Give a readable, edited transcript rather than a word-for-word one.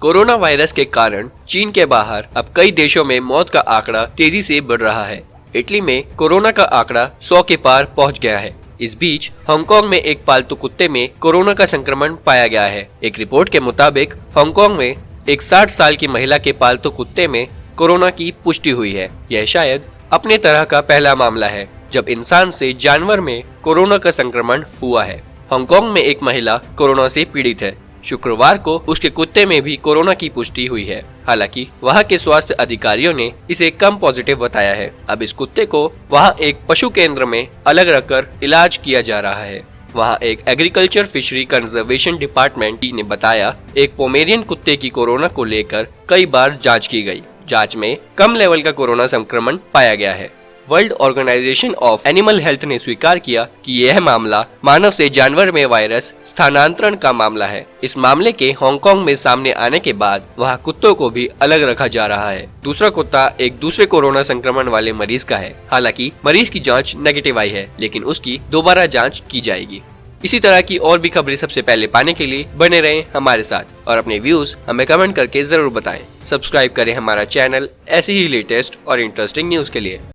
Corona virus के कारण चीन के बाहर अब कई देशों में मौत का आंकड़ा तेजी से बढ़ रहा है। इटली में कोरोना का आंकड़ा 100 के पार पहुंच गया है। इस बीच हांगकांग में एक पालतू कुत्ते में कोरोना का संक्रमण पाया गया है। एक रिपोर्ट के मुताबिक हांगकांग में एक 60 साल की महिला के पालतू कुत्ते में कोरोना की पुष्टि हुई है। यह शायद अपने तरह का पहला मामला है जब इंसान से जानवर में कोरोना का संक्रमण हुआ है। हांगकांग में एक महिला कोरोना से पीड़ित है। शुक्रवार को उसके कुत्ते में भी कोरोना की पुष्टि हुई है। हालांकि वहां के स्वास्थ्य अधिकारियों ने इसे कम पॉजिटिव बताया है। अब इस कुत्ते को वहां एक पशु केंद्र में अलग रखकर इलाज किया जा रहा है। वहां एक एग्रीकल्चर फिशरी कंजर्वेशन डिपार्टमेंट ने बताया, एक पोमेरियन कुत्ते की कोरोना को लेकर कई बार जांच की गई। जांच में कम लेवल का कोरोना संक्रमण पाया गया है। World Organisation of Animal Health ने स्वीकार किया कि यह मामला मानव से जानवर में वायरस स्थानांतरण का मामला है। इस मामले के हांगकांग में सामने आने के बाद वहां कुत्तों को भी अलग रखा जा रहा है। दूसरा कुत्ता एक दूसरे कोरोना संक्रमण वाले मरीज का है। हालांकि मरीज की जांच नेगेटिव आई है, लेकिन उसकी दोबारा जांच की जाएगी। इसी तरह की और भी खबरें सबसे पहले पाने के लिए बने रहें हमारे साथ और अपने व्यूज हमें कमेंट करके जरूर बताएं। सब्सक्राइब करें हमारा चैनल ऐसी ही लेटेस्ट और इंटरेस्टिंग न्यूज के लिए।